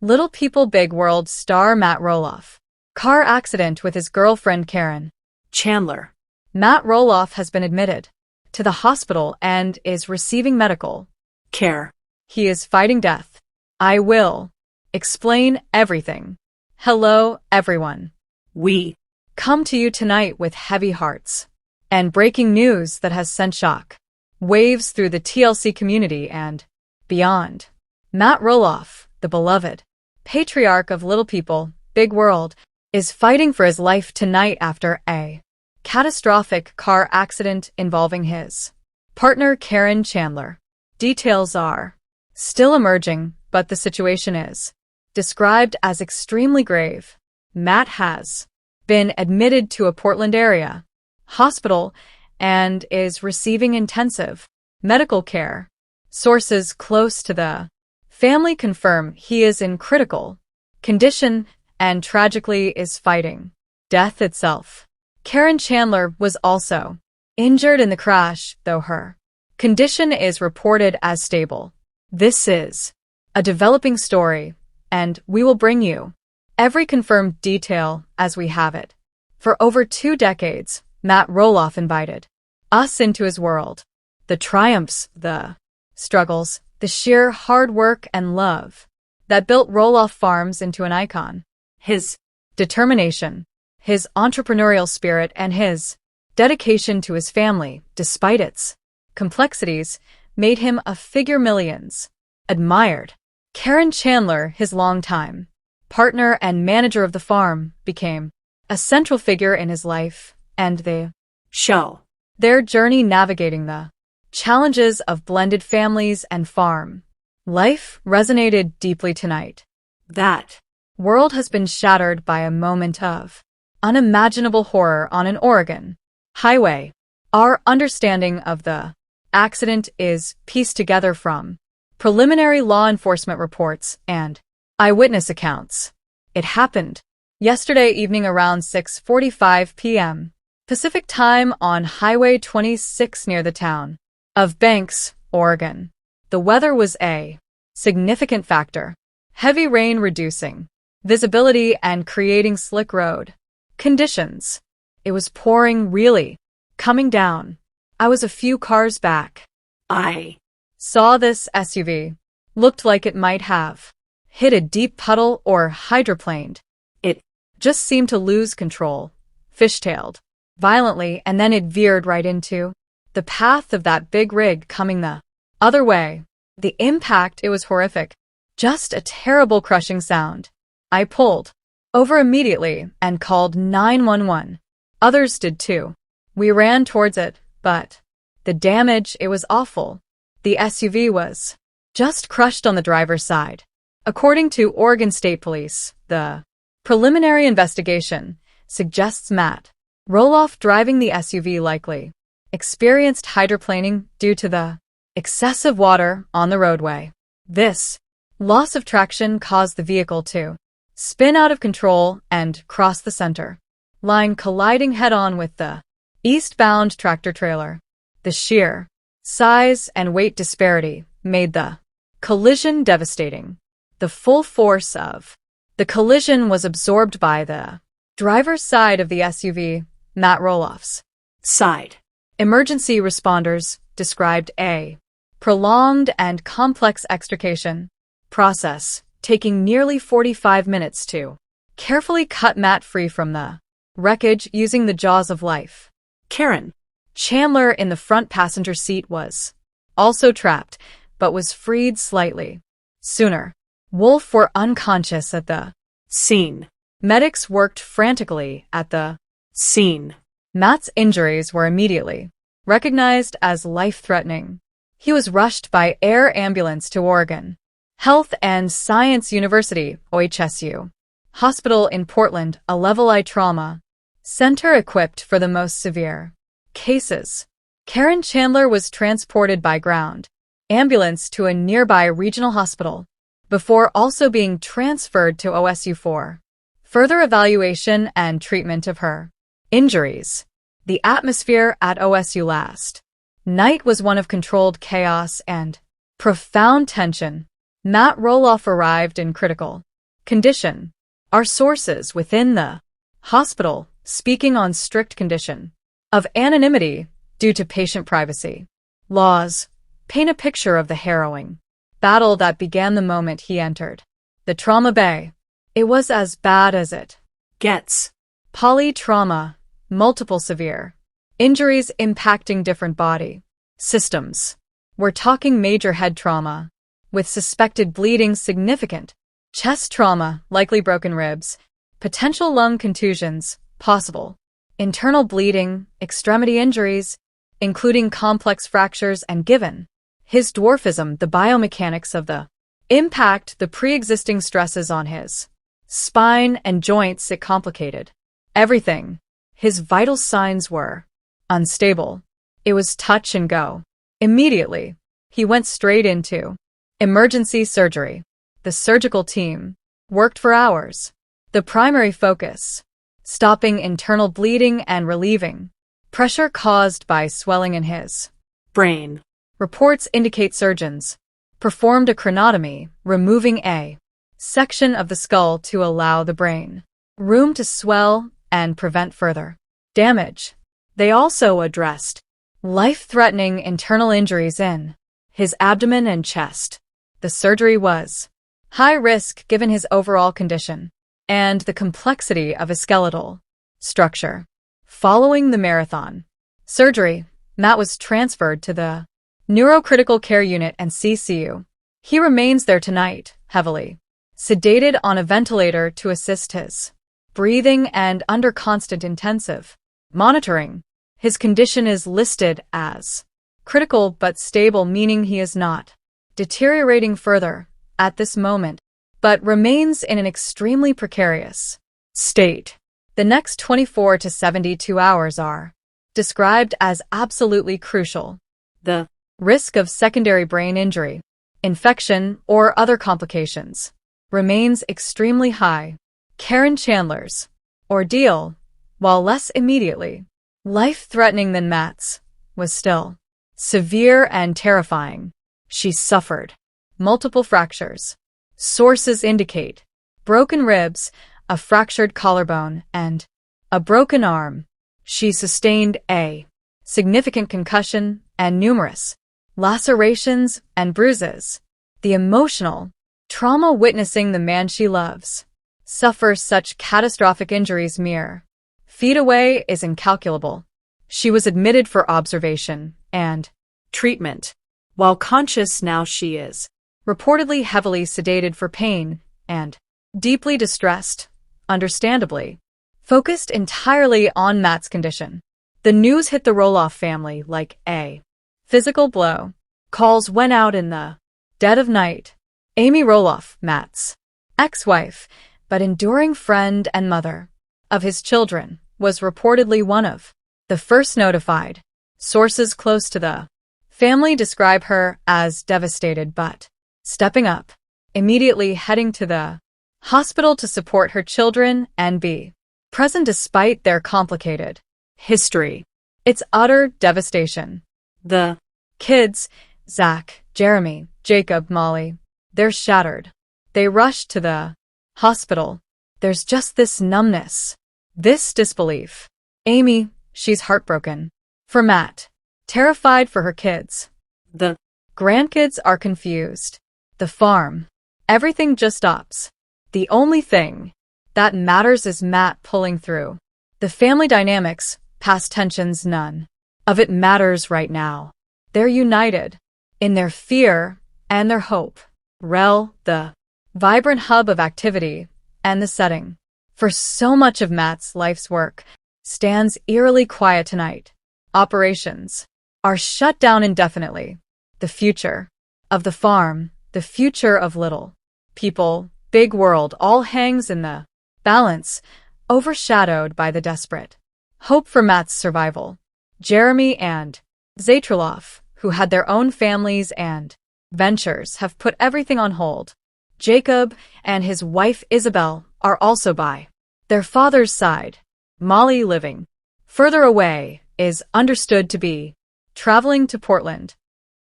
Little People Big World star Matt Roloff. Car accident with his girlfriend Karen. Chandler. Matt Roloff has been admitted to the hospital and is receiving medical Care. He is fighting death. I will explain everything. Hello, everyone. We Come to you tonight with heavy hearts and breaking news that has sent shock waves through the TLC community and beyond. Matt Roloff, the beloved patriarch of Little People, Big World, is fighting for his life tonight after a catastrophic car accident involving his partner Karen Chandler. Details are still emerging, but the situation is described as extremely grave. Matt has been admitted to a Portland area hospital and is receiving intensive medical care. Sources close to the family confirm he is in critical condition and tragically is fighting death itself. Karen Chandler was also injured in the crash, though her condition is reported as stable. This is a developing story, and we will bring you every confirmed detail as we have it. For over 2 decades, Matt Roloff invited us into his world. The triumphs, the struggles, the sheer hard work and love that built Roloff Farms into an icon. His determination, his entrepreneurial spirit, and his dedication to his family, despite its complexities, made him a figure millions admired. Karen Chandler, his longtime partner and manager of the farm, became a central figure in his life and the show. Their journey navigating the challenges of blended families and farm life resonated deeply tonight. That world has been shattered by a moment of unimaginable horror on an Oregon highway. Our understanding of the accident is pieced together from preliminary law enforcement reports and eyewitness accounts. It happened yesterday evening around 6:45 p.m. Pacific Time on Highway 26 near the town of Banks, Oregon. The weather was a significant factor. Heavy rain reducing visibility and creating slick road conditions. It was pouring, really coming down. I was a few cars back. I saw this SUV. Looked like it might have hit a deep puddle or hydroplaned. It just seemed to lose control, fishtailed violently, and then it veered right into the path of that big rig coming the other way. The impact, it was horrific. Just a terrible crushing sound. I pulled over immediately and called 911. Others did too. We ran towards it, but the damage, it was awful. The SUV was just crushed on the driver's side. According to Oregon State Police, the preliminary investigation suggests Matt Roloff driving the SUV likely experienced hydroplaning due to the excessive water on the roadway. This loss of traction caused the vehicle to spin out of control and cross the center line, colliding head-on with the eastbound tractor-trailer. The sheer size and weight disparity made the collision devastating. The full force of the collision was absorbed by the driver's side of the SUV, Matt Roloff's side. Emergency responders described a prolonged and complex extrication process, taking nearly 45 minutes to carefully cut Matt free from the wreckage using the jaws of life. Karen Chandler in the front passenger seat was also trapped, but was freed slightly sooner. Wolf were unconscious at the scene. Medics worked frantically at the scene. Matt's injuries were immediately recognized as life-threatening. He was rushed by air ambulance to Oregon Health and Science University, OHSU, hospital in Portland, a Level I trauma center equipped for the most severe cases. Karen Chandler was transported by ground ambulance to a nearby regional hospital before also being transferred to OSU for further evaluation and treatment of her injuries. The atmosphere at OSU last night was one of controlled chaos and profound tension. Matt Roloff arrived in critical condition. Our sources within the hospital speaking on strict condition of anonymity due to patient privacy laws paint a picture of the harrowing battle that began the moment he entered the trauma bay. It was as bad as it gets. Polytrauma, multiple severe injuries impacting different body systems. We're talking major head trauma, with suspected bleeding significant, chest trauma, likely broken ribs, potential lung contusions, possible, internal bleeding, extremity injuries, including complex fractures, and given his dwarfism, the biomechanics of the impact, the pre-existing stresses on his spine and joints, it complicated everything. His vital signs were unstable. It was touch and go. Immediately, he went straight into emergency surgery. The surgical team worked for hours. The primary focus, stopping internal bleeding and relieving pressure caused by swelling in his brain. Reports indicate surgeons performed a craniotomy, removing a section of the skull to allow the brain room to swell and prevent further damage. They also addressed life-threatening internal injuries in his abdomen and chest. The surgery was high risk given his overall condition and the complexity of his skeletal structure. Following the marathon surgery, Matt was transferred to the neurocritical care unit and CCU. He remains there tonight, heavily sedated on a ventilator to assist his breathing and under constant intensive monitoring. His condition is listed as critical but stable, meaning he is not deteriorating further at this moment, but remains in an extremely precarious state. The next 24 to 72 hours are described as absolutely crucial. The risk of secondary brain injury, infection, or other complications remains extremely high. Karen Chandler's ordeal, while less immediately life-threatening than Matt's, was still severe and terrifying. She suffered multiple fractures. Sources indicate broken ribs, a fractured collarbone, and a broken arm. She sustained a significant concussion and numerous lacerations and bruises. The emotional trauma witnessing the man she loves suffer such catastrophic injuries mere feet away is incalculable. She was admitted for observation and treatment. While conscious now, she is reportedly heavily sedated for pain and deeply distressed, understandably, focused entirely on Matt's condition. The news hit the Roloff family like a physical blow. Calls went out in the dead of night. Amy Roloff, Matt's ex-wife, but enduring friend and mother of his children, was reportedly one of the first notified. Sources close to the family describe her as devastated but stepping up, immediately heading to the hospital to support her children and be present despite their complicated history. It's utter devastation. The kids, Zach, Jeremy, Jacob, Molly, they're shattered. They rush to the hospital. There's just this numbness, this disbelief. Amy, she's heartbroken. For Matt, terrified for her kids. The grandkids are confused. The farm, everything just stops. The only thing that matters is Matt pulling through. The family dynamics, past tensions, none of it matters right now. They're united in their fear and their hope. Rel, the vibrant hub of activity and the setting for so much of Matt's life's work, stands eerily quiet tonight. Operations are shut down indefinitely. The future of the farm, the future of little people, big world, all hangs in the balance, overshadowed by the desperate hope for Matt's survival. Jeremy and Zach Roloff, who had their own families and ventures, have put everything on hold. Jacob and his wife Isabel are also by their father's side. Molly, living further away, is understood to be traveling to Portland.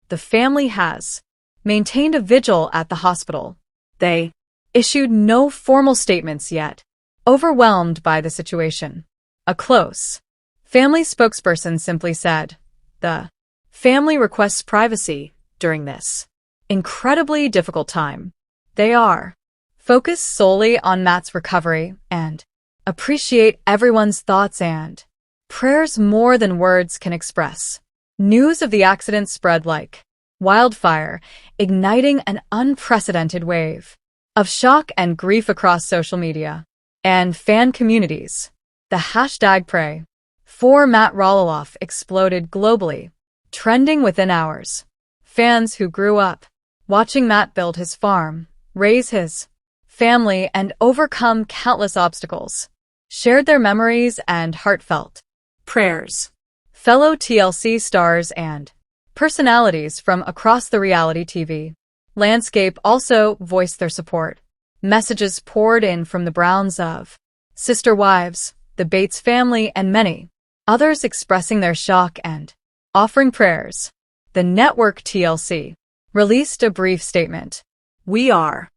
The family has maintained a vigil at the hospital. They issued no formal statements yet, overwhelmed by the situation. A close family spokesperson simply said, "The family requests privacy during this incredibly difficult time. They are focused solely on Matt's recovery and appreciate everyone's thoughts and prayers more than words can express." News of the accident spread like wildfire, igniting an unprecedented wave of shock and grief across social media and fan communities. The hashtag Pray for Matt Roloff exploded globally, trending within hours. Fans who grew up watching Matt build his farm, raise his family, and overcome countless obstacles shared their memories and heartfelt prayers. Fellow TLC stars and personalities from across the reality TV landscape also voiced their support. Messages poured in from the Browns of sister wives, the Bates family, and many others expressing their shock and offering prayers. The network TLC released a brief statement. "We are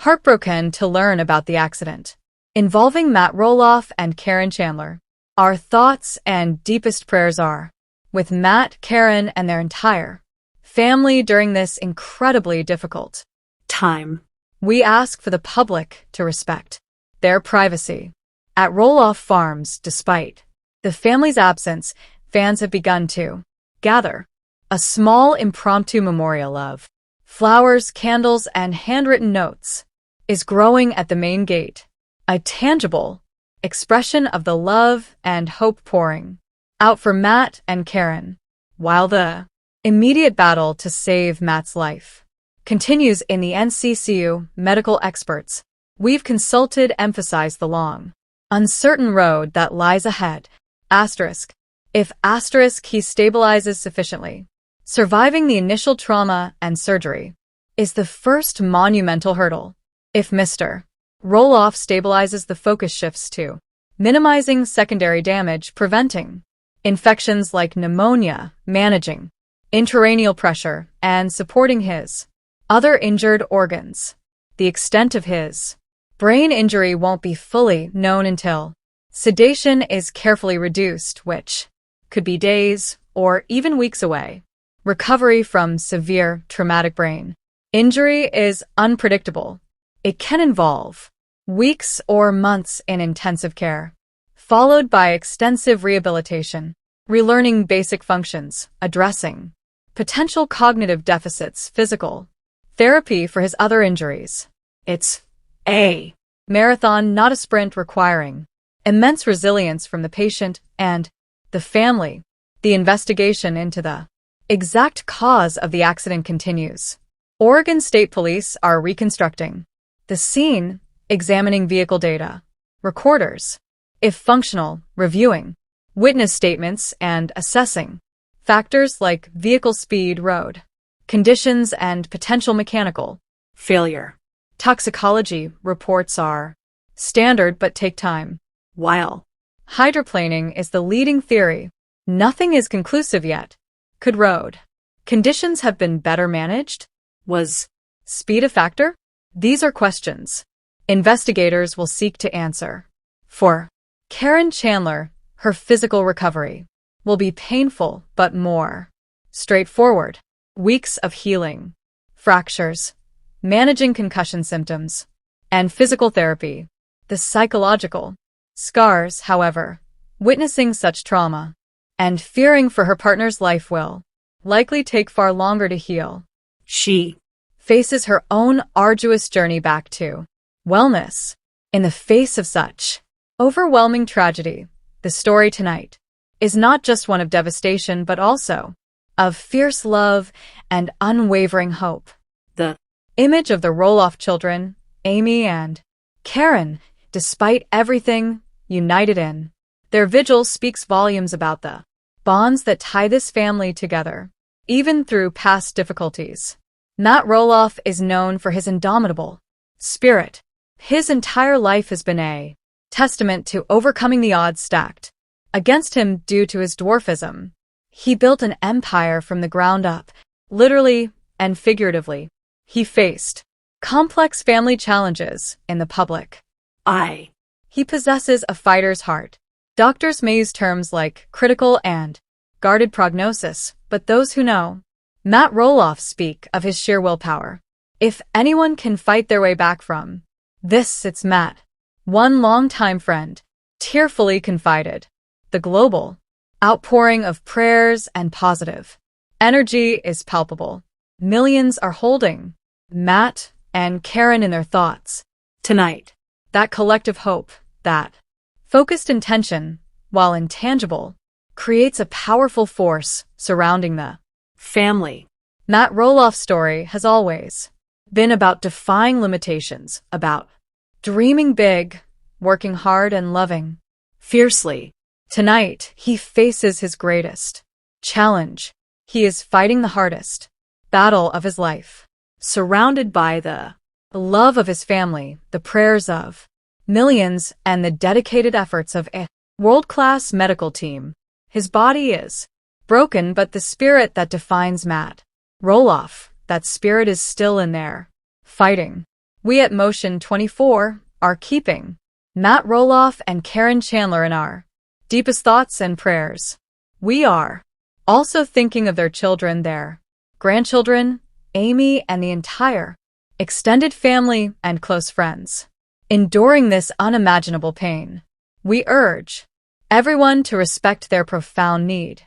heartbroken to learn about the accident involving Matt Roloff and Karen Chandler. Our thoughts and deepest prayers are with Matt, Karen, and their entire family during this incredibly difficult time. We ask for the public to respect their privacy." At Roloff Farms, despite the family's absence, fans have begun to gather. A small impromptu memorial of flowers, candles, and handwritten notes is growing at the main gate, a tangible expression of the love and hope pouring out for Matt and Karen, while the immediate battle to save Matt's life continues in the NCCU. Medical experts we've consulted emphasize the long, uncertain road that lies ahead. If he stabilizes sufficiently, surviving the initial trauma and surgery is the first monumental hurdle. If Mr. Roloff stabilizes, the focus shifts to minimizing secondary damage, preventing infections like pneumonia, managing intracranial pressure, and supporting his other injured organs. The extent of his brain injury won't be fully known until sedation is carefully reduced, which could be days or even weeks away. Recovery from severe traumatic brain injury is unpredictable. It can involve weeks or months in intensive care, followed by extensive rehabilitation, relearning basic functions, addressing potential cognitive deficits, physical therapy for his other injuries. It's a marathon, not a sprint, requiring immense resilience from the patient and the family. The investigation into the exact cause of the accident continues. Oregon State Police are reconstructing the scene, examining vehicle data, recorders, if functional, reviewing witness statements, and assessing factors like vehicle speed, road conditions, and potential mechanical failure. Toxicology reports are standard but take time. While hydroplaning is the leading theory, nothing is conclusive yet. Could road conditions have been better managed? Was speed a factor? These are questions investigators will seek to answer. For Karen Chandler, her physical recovery will be painful but more straightforward. Weeks of healing, fractures, managing concussion symptoms, and physical therapy. The psychological scars, however, witnessing such trauma and fearing for her partner's life will likely take far longer to heal. She faces her own arduous journey back to wellness. In the face of such overwhelming tragedy, the story tonight is not just one of devastation but also of fierce love and unwavering hope. The image of the Roloff children, Amy and Karen, despite everything, united in their vigil, speaks volumes about the bonds that tie this family together, even through past difficulties. Matt Roloff is known for his indomitable spirit. His entire life has been a testament to overcoming the odds stacked against him due to his dwarfism. He built an empire from the ground up, literally and figuratively. He faced complex family challenges in the public. He possesses a fighter's heart. Doctors may use terms like critical and guarded prognosis, but those who know Matt Roloff speak of his sheer willpower. If anyone can fight their way back from this, it's Matt. One longtime friend tearfully confided. The global outpouring of prayers and positive energy is palpable. Millions are holding Matt and Karen in their thoughts tonight. That collective hope, that focused intention, while intangible, creates a powerful force surrounding the family. Matt Roloff's story has always been about defying limitations, about dreaming big, working hard, and loving Fiercely. Tonight, he faces his greatest challenge. He is fighting the hardest battle of his life, surrounded by the love of his family, the prayers of millions, and the dedicated efforts of a world-class medical team. His body is broken, but the spirit that defines Matt Roloff, that spirit is still in there, fighting. We at Motion 24 are keeping Matt Roloff and Karen Chandler in our deepest thoughts and prayers. We are also thinking of their children, their grandchildren, Amy, and the entire extended family and close friends enduring this unimaginable pain. We urge everyone to respect their profound need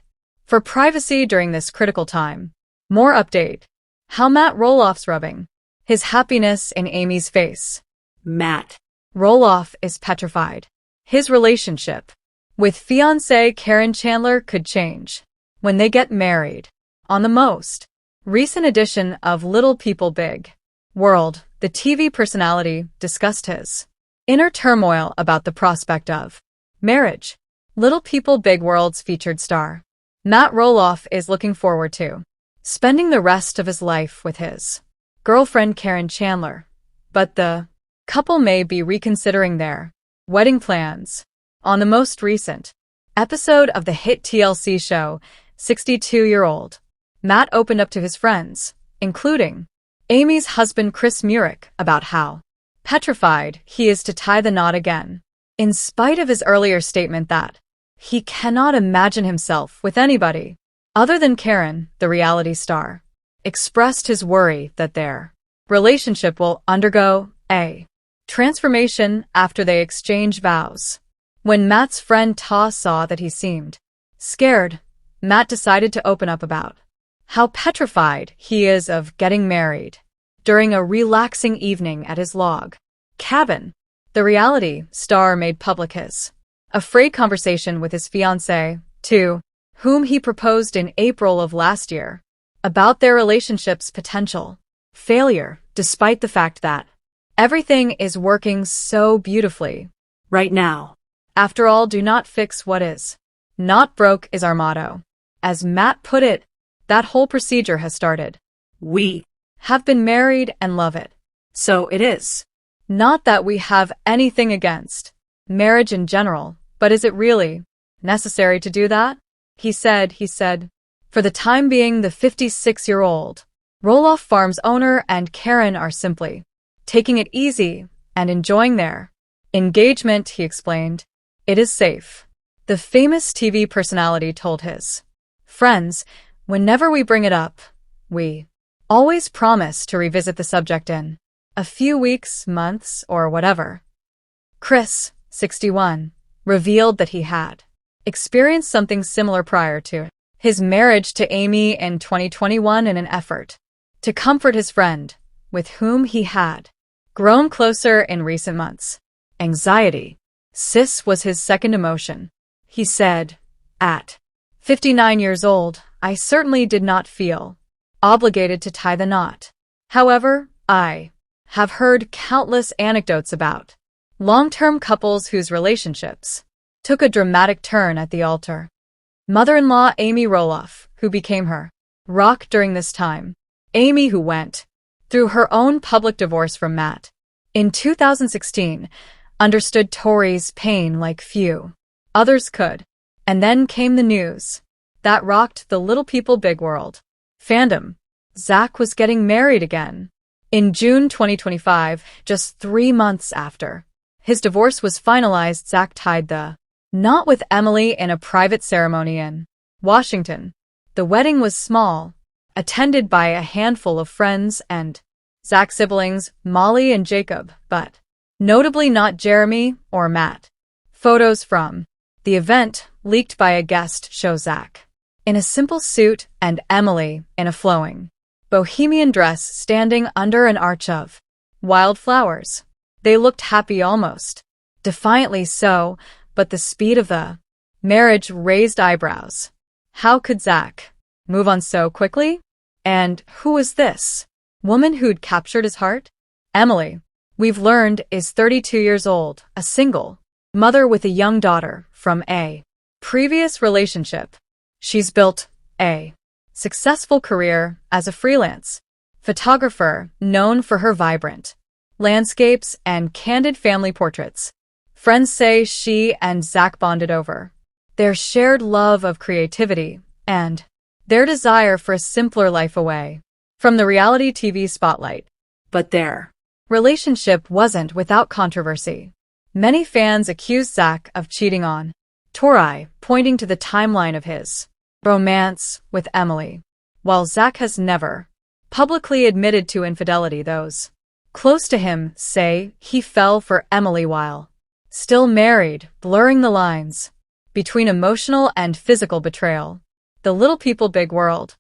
for privacy during this critical time. More update. How Matt Roloff's rubbing his happiness in Amy's face. Matt Roloff is petrified. His relationship with fiancée Karen Chandler could change when they get married. On the most recent edition of Little People Big World, the TV personality discussed his inner turmoil about the prospect of marriage. Little People Big World's featured star Matt Roloff is looking forward to spending the rest of his life with his girlfriend Karen Chandler, but the couple may be reconsidering their wedding plans. On the most recent episode of the hit TLC show, 62-year-old Matt opened up to his friends, including Amy's husband Chris Murick, about how petrified he is to tie the knot again. In spite of his earlier statement that he cannot imagine himself with anybody other than Karen, the reality star expressed his worry that their relationship will undergo a transformation after they exchange vows. When Matt's friend Ta saw that he seemed scared, Matt decided to open up about how petrified he is of getting married. During a relaxing evening at his log cabin, the reality star made public his afraid conversation with his fiancée, to whom he proposed in April of last year, about their relationship's potential failure, despite the fact that everything is working so beautifully right now. After all, do not fix what is not broke is our motto. As Matt put it, that whole procedure has started. We have been married and love it. So it is. Not that we have anything against marriage in general, but is it really necessary to do that? He said, for the time being, the 56-year-old Roloff Farms owner and Karen are simply taking it easy and enjoying their engagement, he explained. It is safe. The famous TV personality told his friends, whenever we bring it up, we always promise to revisit the subject in a few weeks, months, or whatever. Chris, 61, revealed that he had experienced something similar prior to his marriage to Amy in 2021 in an effort to comfort his friend, with whom he had grown closer in recent months. Anxiety. Sis was his second emotion. He said, at 59 years old, I certainly did not feel obligated to tie the knot. However, I have heard countless anecdotes about long-term couples whose relationships took a dramatic turn at the altar. Mother-in-law Amy Roloff, who became her rock during this time. Amy, who went through her own public divorce from Matt in 2016, understood Tori's pain like few others could. And then came the news that rocked the Little People Big World fandom. Zach was getting married again. In June 2025, just 3 months after his divorce was finalized, Zach tied the knot with Emily in a private ceremony in Washington. The wedding was small, attended by a handful of friends and Zach's siblings, Molly and Jacob, but notably not Jeremy or Matt. Photos from the event, leaked by a guest, show Zach in a simple suit and Emily in a flowing bohemian dress standing under an arch of wildflowers. They looked happy, almost defiantly so, but the speed of the marriage raised eyebrows. How could Zach move on so quickly? And who was this woman who'd captured his heart? Emily, we've learned, is 32 years old, a single mother with a young daughter from a previous relationship. She's built a successful career as a freelance photographer known for her vibrant landscapes and candid family portraits. Friends say she and Zach bonded over their shared love of creativity and their desire for a simpler life away from the reality TV spotlight. But their relationship wasn't without controversy. Many fans accused Zach of cheating on Tori, pointing to the timeline of his romance with Emily. While Zach has never publicly admitted to infidelity, those close to him say he fell for Emily while still married, blurring the lines between emotional and physical betrayal. The Little People Big World.